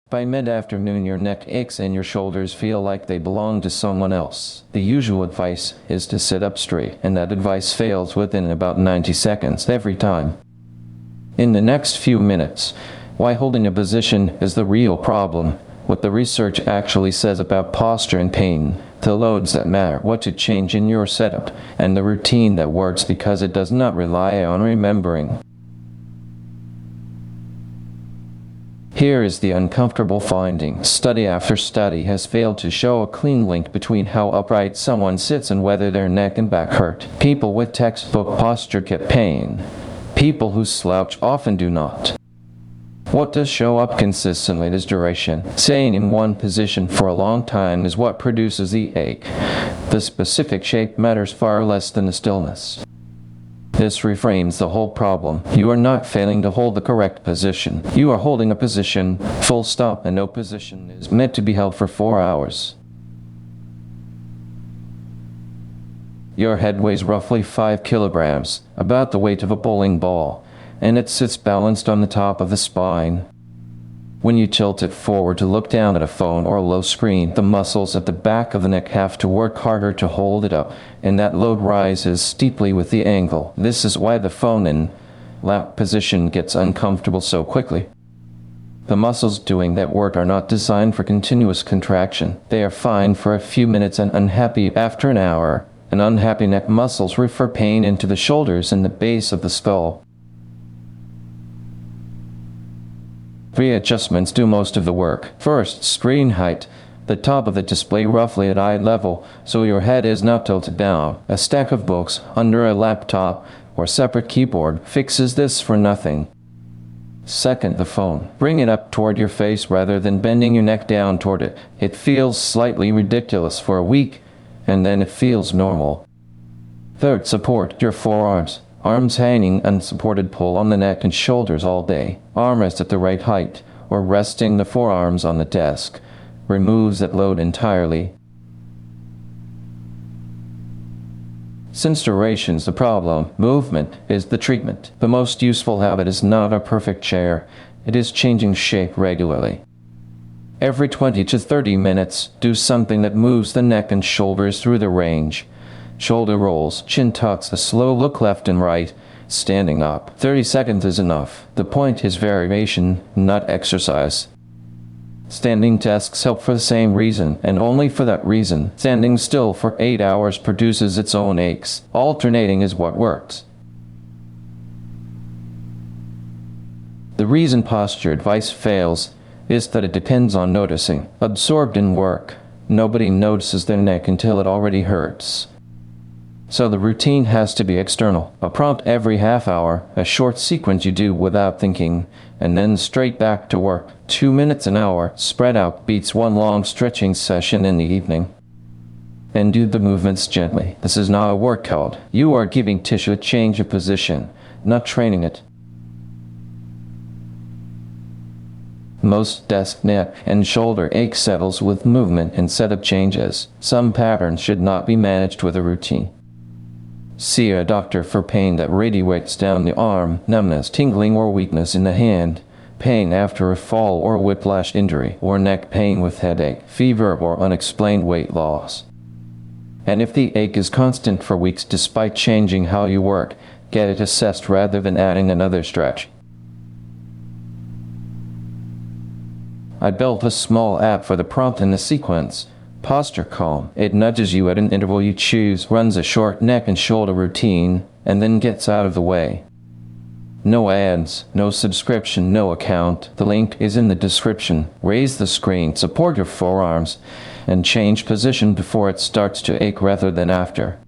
By mid-afternoon, your neck aches and your shoulders feel like they belong to someone else. The usual advice is to sit up straight, and that advice fails within about 90 seconds every time. In the next few minutes, why holding a position is the real problem, what the research actually says about posture and pain, the loads that matter, what to change in your setup, and the routine that works because it does not rely on remembering. Here is the uncomfortable finding. Study after study has failed to show a clean link between how upright someone sits and whether their neck and back hurt. People with textbook posture get pain. People who slouch often do not. What does show up consistently is duration. Staying in one position for a long time is what produces the ache. The specific shape matters far less than the stillness. This reframes the whole problem. You are not failing to hold the correct position. You are holding a position, full stop, and no position is meant to be held for 4 hours. Your head weighs roughly 5 kilograms, about the weight of a bowling ball, and it sits balanced on the top of the spine. When you tilt it forward to look down at a phone or a low screen, the muscles at the back of the neck have to work harder to hold it up, and that load rises steeply with the angle. This is why the phone in lap position gets uncomfortable so quickly. The muscles doing that work are not designed for continuous contraction. They are fine for a few minutes and unhappy after an hour. And unhappy neck muscles refer pain into the shoulders and the base of the skull. Three adjustments do most of the work. First, screen height. The top of the display roughly at eye level, so your head is not tilted down. A stack of books under a laptop or separate keyboard fixes this for nothing. Second, the phone. Bring it up toward your face rather than bending your neck down toward it. It feels slightly ridiculous for a week, and then it feels normal. Third, support your forearms. Arms hanging unsupported, pull on the neck and shoulders all day. Armrest at the right height, or resting the forearms on the desk, removes that load entirely. Since duration's the problem, movement is the treatment. The most useful habit is not a perfect chair, it is changing shape regularly. Every 20 to 30 minutes, do something that moves the neck and shoulders through the range. Shoulder rolls, chin tucks, a slow look left and right, standing up. 30 seconds is enough. The point is variation, not exercise. Standing desks help for the same reason, and only for that reason. Standing still for 8 hours produces its own aches. Alternating is what works. The reason posture advice fails is that it depends on noticing. Absorbed in work, nobody notices their neck until it already hurts. So the routine has to be external. A prompt every half hour, a short sequence you do without thinking, and then straight back to work. 2 minutes an hour, spread out, beats one long stretching session in the evening. And do the movements gently. This is not a workout. You are giving tissue a change of position, not training it. Most desk, neck, and shoulder ache settles with movement and setup changes. Some patterns should not be managed with a routine. See a doctor for pain that radiates down the arm, numbness, tingling or weakness in the hand, pain after a fall or whiplash injury, or neck pain with headache, fever or unexplained weight loss. And if the ache is constant for weeks despite changing how you work, get it assessed rather than adding another stretch. I built a small app for the prompt and the sequence. PostureCalm. It nudges you at an interval you choose, runs a short neck and shoulder routine, and then gets out of the way. No ads, no subscription, no account. The link is in the description. Raise the screen, support your forearms, and change position before it starts to ache rather than after.